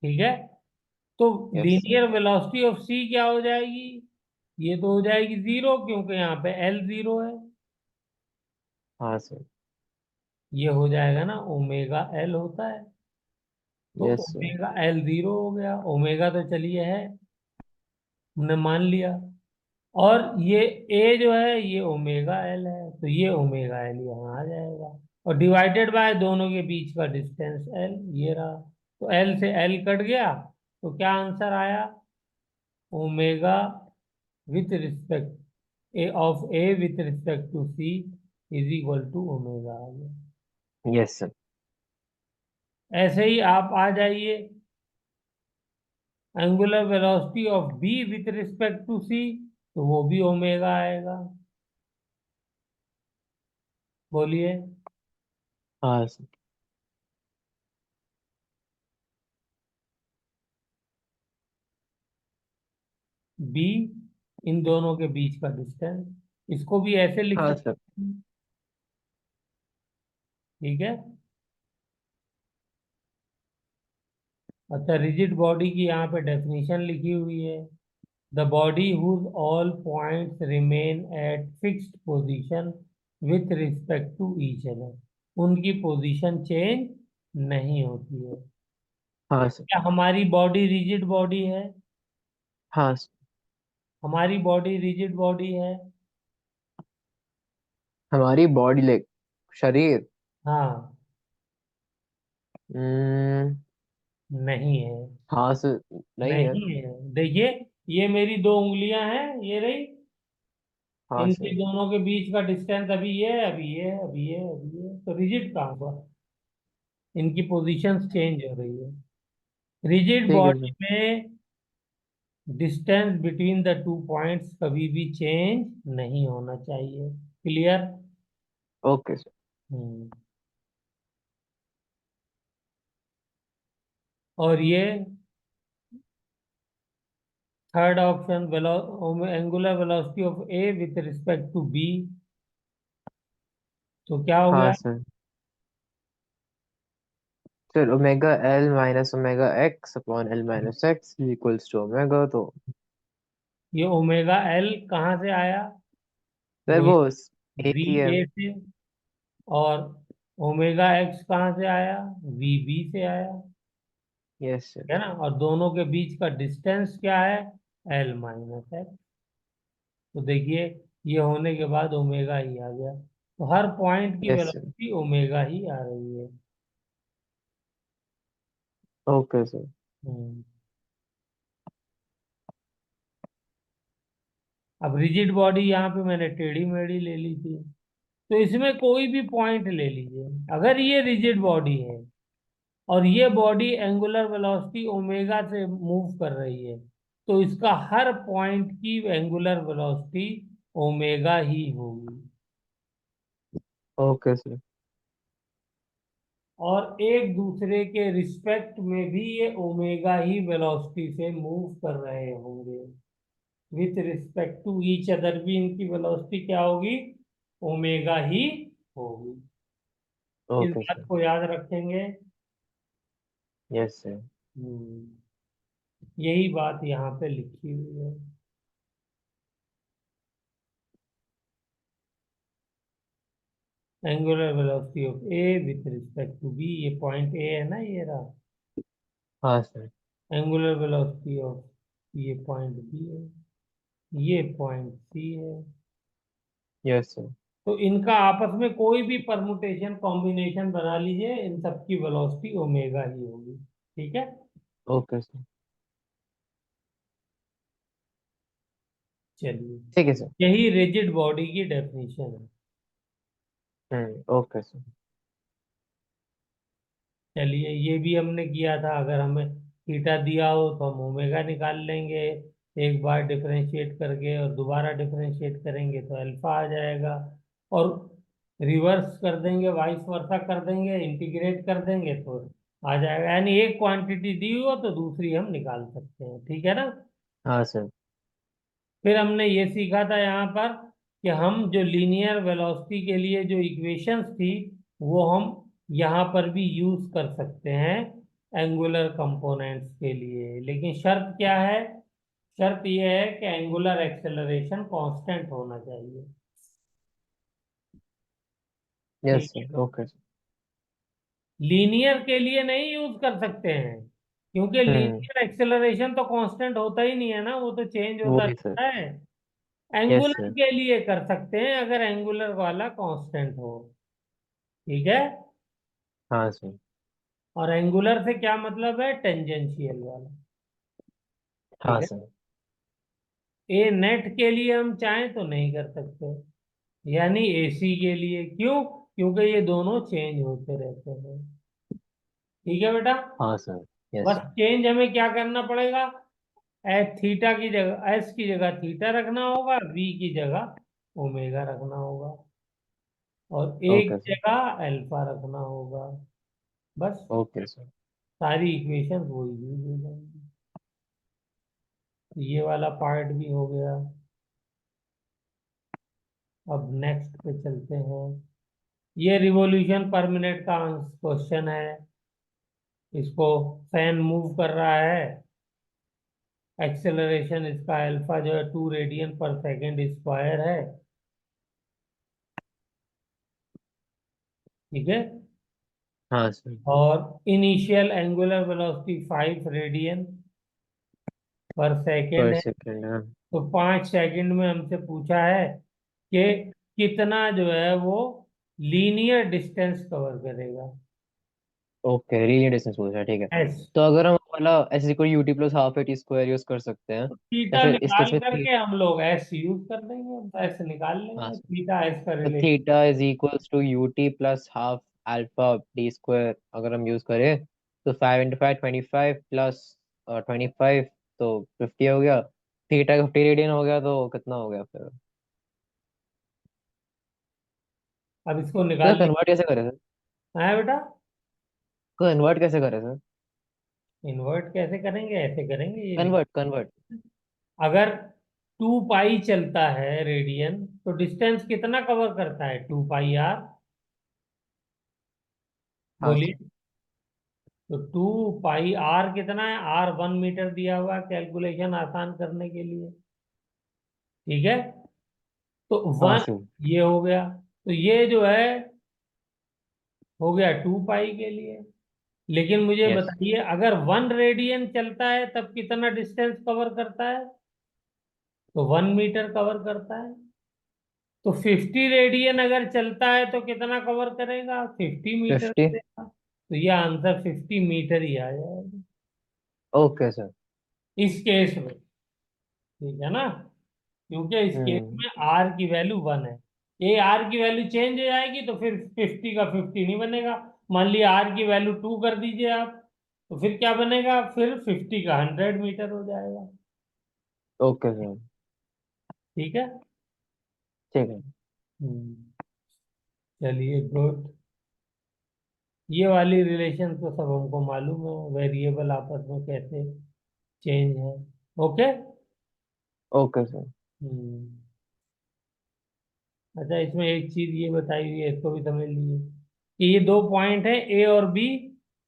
[SPEAKER 2] ठीक है। तो
[SPEAKER 1] yes sir.
[SPEAKER 2] Linear velocity of C क्या हो जाएगी? ये तो हो जाएगी जीरो, क्योंकि यहाँ पे एल जीरो है।
[SPEAKER 1] हाँ सर।
[SPEAKER 2] ये हो जाएगा ना, ओमेगा एल होता है। तो
[SPEAKER 1] yes sir.
[SPEAKER 2] Omega L zero हो गया, ओमेगा तो चलिए है, हमने मान लिया। और ये ए जो है ये ओमेगा एल है, तो ये ओमेगा एल यहाँ आ जाएगा। और डिवाइडेड बाय दोनों के बीच का डिस्टेंस एल, ये रहा। तो एल से एल कट गया, तो क्या आंसर आया? Omega with respect A with respect to C is equal to omega आ गया।
[SPEAKER 1] Yes sir.
[SPEAKER 2] ऐसे ही आप आ जाइए, angular velocity of B with respect to C, तो वो भी ओमेगा आएगा। बोलिए।
[SPEAKER 1] हाँ सर।
[SPEAKER 2] बी, इन दोनों के बीच का डिस्टेंस, इसको भी ऐसे लिख
[SPEAKER 1] हाँ सर।
[SPEAKER 2] सकते हैं। ठीक है। अच्छा, रिजिड बॉडी की यहाँ पे डेफिनेशन लिखी हुई है। The body whose all points remain at fixed position with respect to each other, उनकी पोजीशन चेंज नहीं होती है।
[SPEAKER 1] हाँ सर।
[SPEAKER 2] क्या हमारी बॉडी रिजिड बॉडी है?
[SPEAKER 1] हाँ सर।
[SPEAKER 2] हमारी बॉडी रिजिड बॉडी है?
[SPEAKER 1] हमारी बॉडी लाइक शरीर।
[SPEAKER 2] हाँ।
[SPEAKER 1] हम्म।
[SPEAKER 2] नहीं है।
[SPEAKER 1] हाँ सर। नहीं है।
[SPEAKER 2] नहीं है। देखिए, ये मेरी दो उंगलियां हैं, ये रही,
[SPEAKER 1] हाँ
[SPEAKER 2] इनके
[SPEAKER 1] सर।
[SPEAKER 2] दोनों के बीच का डिस्टेंस अभी ये है, अभी ये है, अभी ये है, अभी ये है। तो रिजिड कहाँ हुआ? इनकी पोजीशंस चेंज हो रही है। रिजिड
[SPEAKER 1] ठीक है
[SPEAKER 2] बॉडी
[SPEAKER 1] सर।
[SPEAKER 2] में distance between the two points कभी भी चेंज नहीं होना चाहिए। क्लियर?
[SPEAKER 1] Okay sir.
[SPEAKER 2] हम्म। और ये third option, angular velocity of A with respect to B, तो क्या हो
[SPEAKER 1] हाँ
[SPEAKER 2] गया?
[SPEAKER 1] Sir. Sir omega L minus omega X upon L minus X equals to omega, तो
[SPEAKER 2] ये ओमेगा एल कहाँ से आया?
[SPEAKER 1] सर
[SPEAKER 2] वो
[SPEAKER 1] वो
[SPEAKER 2] वी
[SPEAKER 1] एक ही है।
[SPEAKER 2] ए से। और ओमेगा एक्स कहाँ से आया? वी बी से आया।
[SPEAKER 1] Yes sir.
[SPEAKER 2] है ना? और दोनों के बीच का डिस्टेंस क्या है? L minus x. तो देखिए, ये होने के बाद ओमेगा ही आ गया, तो हर पॉइंट की
[SPEAKER 1] यस सर।
[SPEAKER 2] वेलोसिटी ओमेगा ही आ रही है।
[SPEAKER 1] Okay sir.
[SPEAKER 2] हम्म। अब रिजिड बॉडी यहाँ पे मैंने टेढ़ी मेढ़ी ले ली थी, तो इसमें कोई भी पॉइंट ले लीजिए, अगर ये रिजिड बॉडी है और ये बॉडी एंगुलर वेलोसिटी ओमेगा से मूव कर रही है, तो इसका हर पॉइंट की एंगुलर वेलोसिटी ओमेगा ही होगी।
[SPEAKER 1] Okay sir.
[SPEAKER 2] और एक दूसरे के रिस्पेक्ट में भी ये ओमेगा ही वेलोसिटी से मूव कर रहे होंगे। With respect to each other भी इनकी वेलोसिटी क्या होगी? ओमेगा ही होगी। इस
[SPEAKER 1] ओके
[SPEAKER 2] बात
[SPEAKER 1] सर।
[SPEAKER 2] को याद रखेंगे।
[SPEAKER 1] Yes sir.
[SPEAKER 2] यही बात यहाँ पे लिखी हुई है। Angular velocity of A with respect to B, ये पॉइंट ए है ना, ये रहा।
[SPEAKER 1] हाँ सर।
[SPEAKER 2] एंगुलर वेलोसिटी ऑफ, ये पॉइंट बी है, ये पॉइंट सी है।
[SPEAKER 1] Yes sir.
[SPEAKER 2] तो इनका आपस में कोई भी परमुटेशन कॉम्बिनेशन बना लीजिए, इन सबकी वेलोसिटी ओमेगा ही होगी। ठीक है।
[SPEAKER 1] Okay sir.
[SPEAKER 2] चलिए,
[SPEAKER 1] ठीक है सर।
[SPEAKER 2] यही रिजिड बॉडी की डेफिनेशन है।
[SPEAKER 1] Okay sir.
[SPEAKER 2] चलिए, ये भी हमने किया था, अगर हमें थीटा दिया हो तो हम ओमेगा निकाल लेंगे, एक बार डिफरेंशिएट करके, और दोबारा डिफरेंशिएट करेंगे तो अल्फा आ जाएगा। और रिवर्स कर देंगे, वाइस वर्सा कर देंगे, इंटीग्रेट कर देंगे तो आ जाएगा। यानी एक क्वांटिटी दी हो तो दूसरी हम निकाल सकते हैं। ठीक है ना?
[SPEAKER 1] हाँ सर।
[SPEAKER 2] फिर हमने ये सीखा था यहाँ पर कि हम जो लीनियर वेलोसिटी के लिए जो इक्वेशंस थी, वो हम यहाँ पर भी यूज कर सकते हैं एंगुलर कंपोनेंट्स के लिए। लेकिन शर्त क्या है? शर्त यह है कि एंगुलर एक्सेलरेशन कांस्टेंट होना चाहिए।
[SPEAKER 1] यस
[SPEAKER 2] ठीक है।
[SPEAKER 1] सर। Okay sir.
[SPEAKER 2] लीनियर के लिए नहीं यूज कर सकते हैं, क्योंकि
[SPEAKER 1] हम्म।
[SPEAKER 2] लीनियर एक्सेलरेशन तो कांस्टेंट होता ही नहीं है ना, वो तो चेंज
[SPEAKER 1] वो
[SPEAKER 2] होता
[SPEAKER 1] ही सर।
[SPEAKER 2] रहता है।
[SPEAKER 1] Yes
[SPEAKER 2] angular
[SPEAKER 1] sir.
[SPEAKER 2] के लिए कर सकते हैं, अगर एंगुलर वाला कांस्टेंट हो। ठीक है।
[SPEAKER 1] हाँ सर।
[SPEAKER 2] और एंगुलर से क्या मतलब है? टेंजेंशियल वाला।
[SPEAKER 1] हाँ
[SPEAKER 2] ठीक है।
[SPEAKER 1] सर।
[SPEAKER 2] ए नेट के लिए हम चाहें तो नहीं कर सकते, यानी एसी के लिए। क्यों? क्योंकि ये दोनों चेंज होते रहते हैं। ठीक है बेटा।
[SPEAKER 1] हाँ सर।
[SPEAKER 2] बस
[SPEAKER 1] यस।
[SPEAKER 2] चेंज हमें क्या करना पड़ेगा, थीटा की जगह, एस की जगह थीटा रखना होगा, वी की जगह ओमेगा रखना होगा, और ए
[SPEAKER 1] ओके
[SPEAKER 2] की
[SPEAKER 1] सर।
[SPEAKER 2] जगह अल्फा रखना होगा। बस
[SPEAKER 1] ओके सर।
[SPEAKER 2] सारी इक्वेशन वही यूज हो जाएंगी। ये वाला पार्ट भी हो गया। अब नेक्स्ट पे चलते हैं। ये रिवॉल्यूशन पर मिनट का क्वेश्चन है। इसको फैन मूव कर रहा है, एक्सेलरेशन इसका अल्फा जो है 2 रेडियन पर सेकेंड स्क्वायर है। ठीक है।
[SPEAKER 1] हाँ सर।
[SPEAKER 2] और इनिशियल एंगुलर वेलोसिटी 5 रेडियन पर सेकेंड
[SPEAKER 1] पर
[SPEAKER 2] है।
[SPEAKER 1] सेकेंड, हाँ।
[SPEAKER 2] तो 5 सेकंड में हमसे पूछा है कि कितना जो है वो लीनियर डिस्टेंस कवर करेगा।
[SPEAKER 1] ओके, लीनियर डिस्टेंस पूछा है, ठीक है।
[SPEAKER 2] एस,
[SPEAKER 1] तो अगर हम वाला S equal UT plus half A T square use कर सकते हैं, या
[SPEAKER 2] थीटा
[SPEAKER 1] फिर इस
[SPEAKER 2] निकाल
[SPEAKER 1] केस में थी।
[SPEAKER 2] करके हम लोग एस यूज कर देंगे, एस निकाल
[SPEAKER 1] हाँ
[SPEAKER 2] लेंगे,
[SPEAKER 1] सर।
[SPEAKER 2] थीटा एस का
[SPEAKER 1] तो
[SPEAKER 2] relation.
[SPEAKER 1] Theta is equals to U T plus half alpha T square अगर हम यूज करें, तो 5 × 5 25 प्लस 25, तो 50 हो गया। थीटा का 50 रेडियन हो गया, तो कितना हो गया फिर?
[SPEAKER 2] अब इसको
[SPEAKER 1] तो
[SPEAKER 2] निकाल
[SPEAKER 1] कन्वर्ट कैसे करें सर?
[SPEAKER 2] है बेटा।
[SPEAKER 1] कन्वर्ट कैसे करें सर?
[SPEAKER 2] इन्वर्ट कैसे करेंगे, ऐसे करेंगे, ये
[SPEAKER 1] कन्वर्ट
[SPEAKER 2] देखिए।
[SPEAKER 1] कन्वर्ट।
[SPEAKER 2] अगर 2 पाई चलता है रेडियन, तो डिस्टेंस कितना कवर करता है, 2 पाई आर।
[SPEAKER 1] हाँ
[SPEAKER 2] बोलिए।
[SPEAKER 1] सर।
[SPEAKER 2] तो 2 पाई आर कितना है, आर 1 मीटर दिया हुआ है कैलकुलेशन आसान करने के लिए। ठीक है। तो
[SPEAKER 1] हाँ
[SPEAKER 2] वन,
[SPEAKER 1] सर।
[SPEAKER 2] ये हो गया। तो ये जो है हो गया 2 पाई के लिए। लेकिन मुझे
[SPEAKER 1] यस।
[SPEAKER 2] बताइए, अगर 1 रेडियन चलता है तब कितना डिस्टेंस कवर करता है, तो 1 मीटर कवर करता है। तो 50 रेडियन अगर चलता है तो कितना कवर करेगा, 50 मीटर
[SPEAKER 1] 50।
[SPEAKER 2] करेगा। तो ये आंसर 50 मीटर ही आ जाएगा
[SPEAKER 1] ओके सर।
[SPEAKER 2] इस केस में। ठीक है ना, क्योंकि इस केस
[SPEAKER 1] हम्म।
[SPEAKER 2] में आर की वैल्यू 1 है। ये आर की वैल्यू चेंज हो जाएगी तो फिर 50 का 50 नहीं बनेगा। मान लिया आर की वैल्यू 2 कर दीजिए आप, तो फिर क्या बनेगा, फिर 50 का 100 मीटर हो जाएगा।
[SPEAKER 1] Okay sir.
[SPEAKER 2] ठीक है।
[SPEAKER 1] ठीक है।
[SPEAKER 2] हम्म, चलिए गुड। ये वाली रिलेशन तो सब हमको मालूम है, वेरिएबल आपस में कैसे चेंज है। ओके।
[SPEAKER 1] Okay sir.
[SPEAKER 2] हम्म। अच्छा, इसमें एक चीज ये बताई हुई है, इसको भी समझ लीजिए कि ये 2 पॉइंट है ए और बी।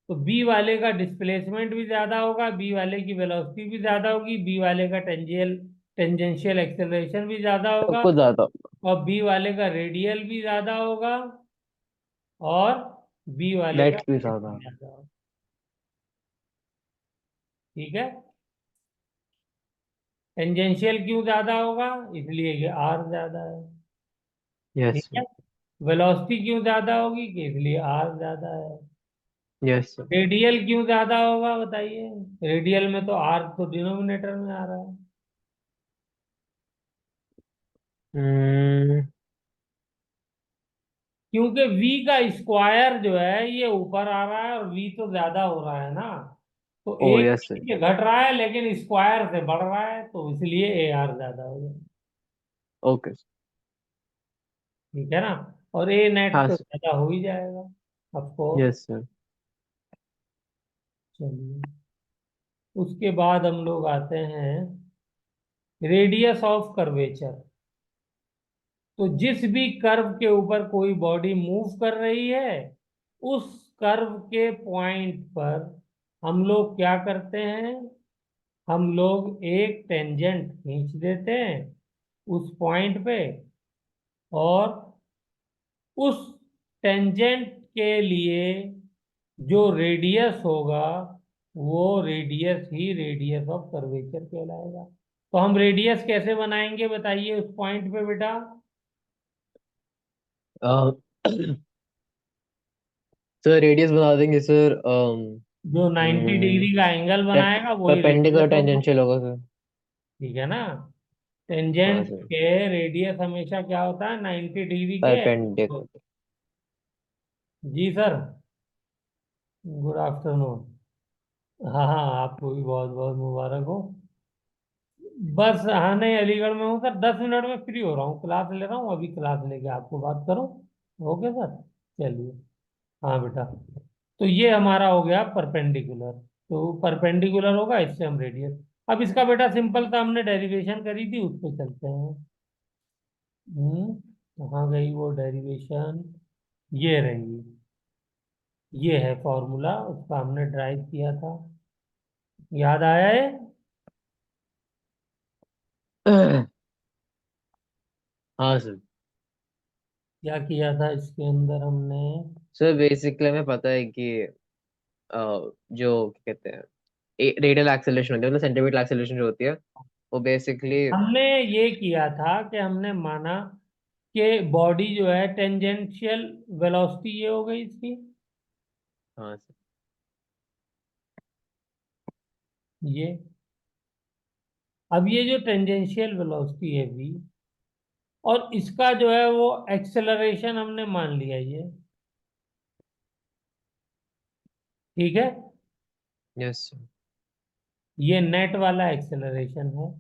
[SPEAKER 2] तो बी वाले का डिस्प्लेसमेंट भी ज्यादा होगा, बी वाले की वेलोसिटी भी ज्यादा होगी, बी वाले का टेंजेंशियल एक्सेलरेशन भी ज्यादा
[SPEAKER 1] सब
[SPEAKER 2] होगा,
[SPEAKER 1] कुछ ज्यादा।
[SPEAKER 2] और बी वाले का रेडियल भी ज्यादा होगा, और बी वाले का
[SPEAKER 1] नेट भी
[SPEAKER 2] नेट
[SPEAKER 1] ज्यादा।
[SPEAKER 2] भी ज्यादा होगा। ठीक है। टेंजेंशियल क्यों ज्यादा होगा, इसलिए कि आर ज्यादा है।
[SPEAKER 1] यस
[SPEAKER 2] ठीक
[SPEAKER 1] सर।
[SPEAKER 2] है। वेलोसिटी क्यों ज्यादा होगी, कि इसलिए आर ज्यादा है।
[SPEAKER 1] Yes sir.
[SPEAKER 2] रेडियल क्यों ज्यादा होगा बताइए, रेडियल में तो आर तो डिनोमिनेटर में आ रहा है।
[SPEAKER 1] हम्म।
[SPEAKER 2] क्योंकि v का स्क्वायर जो है ये ऊपर आ रहा है, और v तो ज्यादा हो रहा है ना। तो
[SPEAKER 1] ओ
[SPEAKER 2] एक
[SPEAKER 1] यस सर।
[SPEAKER 2] नीचे घट रहा है लेकिन स्क्वायर से बढ़ रहा है, तो इसलिए ए आर ज्यादा हो जाएगा।
[SPEAKER 1] Okay sir.
[SPEAKER 2] ठीक है ना। और ए नेट
[SPEAKER 1] हाँ
[SPEAKER 2] तो
[SPEAKER 1] सर।
[SPEAKER 2] ज्यादा हो ही जाएगा ऑफकोर्स।
[SPEAKER 1] Yes sir.
[SPEAKER 2] चलिए, उसके बाद हम लोग आते हैं रेडियस ऑफ कर्वेचर। तो जिस भी कर्व के ऊपर कोई बॉडी मूव कर रही है, उस कर्व के पॉइंट पर हम लोग क्या करते हैं, हम लोग एक टेंजेंट खींच देते हैं उस पॉइंट पे, और उस टेंजेंट के लिए जो रेडियस होगा, वो radius he radius of curvature कहलाएगा। तो हम रेडियस कैसे बनाएंगे बताइए उस पॉइंट पे बेटा।
[SPEAKER 1] सर रेडियस बना देंगे सर।
[SPEAKER 2] जो 90 डिग्री का एंगल बनाएगा वही
[SPEAKER 1] परपेंडिकुलर
[SPEAKER 2] रेडियस होगा।
[SPEAKER 1] टेंजेंशियल होगा सर।
[SPEAKER 2] ठीक है ना।
[SPEAKER 1] हाँ
[SPEAKER 2] टेंजेंट
[SPEAKER 1] सर।
[SPEAKER 2] के रेडियस हमेशा क्या होता है, 90 डिग्री के। तो
[SPEAKER 1] परपेंडिकुलर।
[SPEAKER 2] जी सर, गुड आफ्टरनून। हाँ हाँ, आपको भी बहुत बहुत मुबारक हो। बस, हाँ नहीं, अलीगढ़ में हूँ सर, 10 मिनट में फ्री हो रहा हूँ, क्लास ले रहा हूँ अभी, क्लास लेके आपको बात करूँ। ओके सर, चलिए। हाँ बेटा, तो ये हमारा हो गया परपेंडिकुलर। तो परपेंडिकुलर होगा, इससे हम रेडियस। अब इसका बेटा सिंपल सा हमने डेरिवेशन करी थी, उस पर चलते हैं। कहाँ गई वो डेरिवेशन? ये रही। ये है फॉर्मूला, उसका हमने ड्राइव किया था। याद आया है?
[SPEAKER 1] हाँ सर।
[SPEAKER 2] क्या किया था इसके अंदर हमने?
[SPEAKER 1] सर बेसिकली हमें पता है कि जो क्या कहते हैं, रेडियल एक्सेलरेशन होती है, मतलब सेंटीमीटर एक्सेलरेशन जो होती है, वो बेसिकली।
[SPEAKER 2] हमने ये किया था कि हमने माना कि बॉडी जो है टेंजेंशियल वेलोसिटी, ये हो गई इसकी।
[SPEAKER 1] हाँ सर।
[SPEAKER 2] ये, अब ये जो टेंजेंशियल वेलोसिटी है v, और इसका जो है वो एक्सेलरेशन हमने मान लिया ये। ठीक है,
[SPEAKER 1] यस सर।
[SPEAKER 2] ये नेट वाला एक्सेलरेशन है।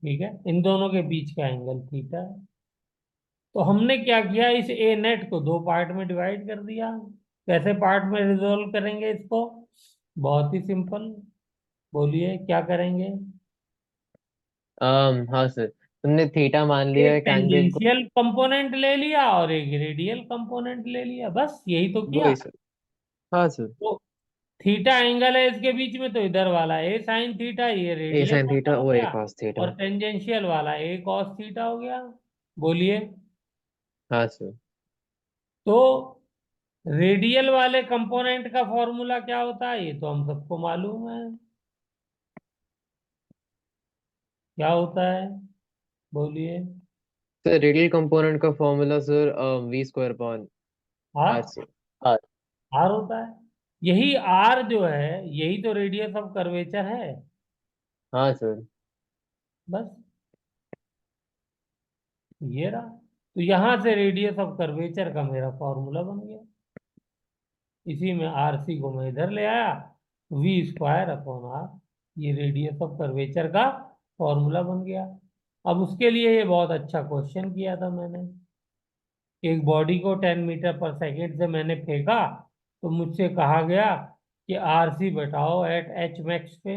[SPEAKER 2] ठीक है, इन दोनों के बीच का एंगल थीटा है। तो हमने क्या किया, इस ए नेट को दो पार्ट में डिवाइड कर दिया। कैसे पार्ट में रिजोल्व करेंगे इसको? बहुत ही सिंपल, बोलिए क्या करेंगे?
[SPEAKER 1] हाँ सर, तुमने थीटा मान लिया
[SPEAKER 2] एक
[SPEAKER 1] एक एंगल को।
[SPEAKER 2] टेंजेंशियल कंपोनेंट ले लिया और एक रेडियल कंपोनेंट ले लिया, बस यही तो किया।
[SPEAKER 1] वही सर। हाँ सर।
[SPEAKER 2] तो थीटा एंगल है इसके बीच में, तो इधर वाला ए साइन थीटा, ये
[SPEAKER 1] ए
[SPEAKER 2] रेडियल
[SPEAKER 1] साइन
[SPEAKER 2] वाला
[SPEAKER 1] थीटा,
[SPEAKER 2] हो
[SPEAKER 1] वो ए
[SPEAKER 2] गया।
[SPEAKER 1] Cos theta.
[SPEAKER 2] और टेंजेंशियल वाला ए कॉस थीटा हो गया। बोलिए।
[SPEAKER 1] हाँ सर।
[SPEAKER 2] तो रेडियल वाले कंपोनेंट का फॉर्मूला क्या होता है, ये तो हम सबको मालूम है। क्या होता है? बोलिए।
[SPEAKER 1] सर रेडियल कंपोनेंट का formula sir V square upon
[SPEAKER 2] R.
[SPEAKER 1] R sir. R.
[SPEAKER 2] R होता है। यही आर जो है, यही तो रेडियस ऑफ कर्वेचर है।
[SPEAKER 1] हाँ सर।
[SPEAKER 2] बस, ये रहा। तो यहां से रेडियस ऑफ कर्वेचर का मेरा फॉर्मूला बन गया। इसी में आर सी को मैं इधर ले आया, वी स्क्वायर अपॉन आर, ये रेडियस ऑफ कर्वेचर का फॉर्मूला बन गया। अब उसके लिए ये बहुत अच्छा क्वेश्चन किया था मैंने। एक बॉडी को 10 मीटर पर सेकेंड से मैंने फेंका, तो मुझसे कहा गया कि आर सी बताओ एट एच मैक्स पे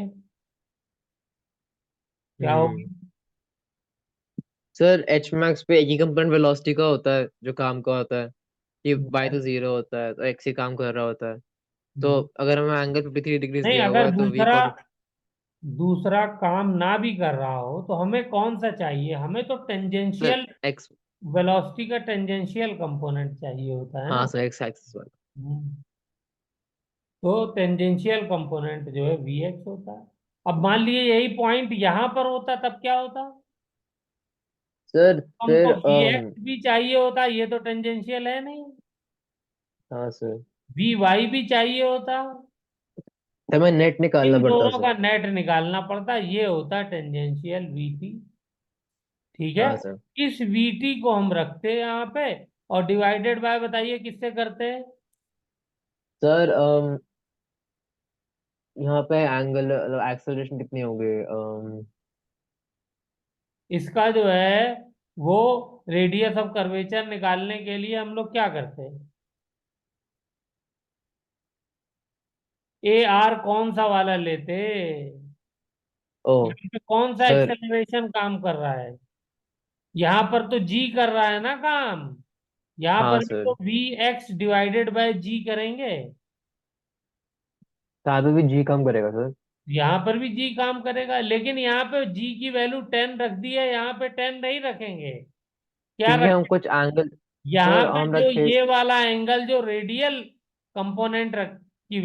[SPEAKER 2] क्या होगी।
[SPEAKER 1] हम्म। सर एच मैक्स पे एक ही कंपोनेंट वेलोसिटी का होता है जो काम का होता है, कि वाई तो जीरो होता है तो एक्स ही काम कर रहा होता है। तो अगर हमें एंगल 53 डिग्रीज
[SPEAKER 2] नहीं,
[SPEAKER 1] दिया हुआ
[SPEAKER 2] अगर
[SPEAKER 1] है तो वी
[SPEAKER 2] दूसरा
[SPEAKER 1] का।
[SPEAKER 2] दूसरा काम ना भी कर रहा हो तो हमें कौन सा चाहिए? हमें तो
[SPEAKER 1] सर
[SPEAKER 2] टेंजेंशियल
[SPEAKER 1] एक्स।
[SPEAKER 2] वेलोसिटी का टेंजेंशियल कंपोनेंट चाहिए होता है
[SPEAKER 1] हाँ
[SPEAKER 2] ना।
[SPEAKER 1] सर एक्स एक्सिस वाला।
[SPEAKER 2] हम्म। तो टेंजेंशियल कंपोनेंट जो है वी एक्स होता है। अब मान लिए यही पॉइंट यहां पर होता, तब क्या होता?
[SPEAKER 1] सर
[SPEAKER 2] हमको
[SPEAKER 1] फिर
[SPEAKER 2] वी एक्स भी चाहिए होता, ये तो टेंजेंशियल है नहीं।
[SPEAKER 1] हाँ सर,
[SPEAKER 2] वी वाई भी चाहिए होता।
[SPEAKER 1] तो हमें नेट निकालना
[SPEAKER 2] इन
[SPEAKER 1] पड़ता
[SPEAKER 2] दोनों
[SPEAKER 1] सर।
[SPEAKER 2] का नेट निकालना पड़ता, ये होता टेंजेंशियल वीटी। ठीक है,
[SPEAKER 1] हाँ सर।
[SPEAKER 2] इस वीटी को हम रखते हैं यहाँ पे, और डिवाइडेड बाय, बताइए किससे करते हैं?
[SPEAKER 1] सर यहाँ पे एंगल एक्सेलरेशन कितनी होगी
[SPEAKER 2] इसका जो है वो रेडियस ऑफ कर्वेचर निकालने के लिए हम लोग क्या करते हैं? ए आर कौन सा वाला लेते?
[SPEAKER 1] ओ
[SPEAKER 2] यहाँ पे कौन सा
[SPEAKER 1] सर।
[SPEAKER 2] एक्सेलरेशन काम कर रहा है? यहाँ पर तो जी कर रहा है ना काम। यहाँ
[SPEAKER 1] हाँ
[SPEAKER 2] पर भी
[SPEAKER 1] सर,
[SPEAKER 2] तो वी एक्स डिवाइडेड बाय जी करेंगे।
[SPEAKER 1] तो यहाँ पे भी जी कम करेगा सर।
[SPEAKER 2] यहाँ पर भी जी काम करेगा, लेकिन यहाँ पे जी की वैल्यू 10 रख दी है, यहाँ पे 10 नहीं रखेंगे। क्या
[SPEAKER 1] क्योंकि
[SPEAKER 2] रखेंगे?
[SPEAKER 1] हम कुछ एंगल।
[SPEAKER 2] यहाँ
[SPEAKER 1] सर
[SPEAKER 2] पे
[SPEAKER 1] हम
[SPEAKER 2] जो
[SPEAKER 1] रखे।
[SPEAKER 2] ये वाला एंगल जो रेडियल कंपोनेंट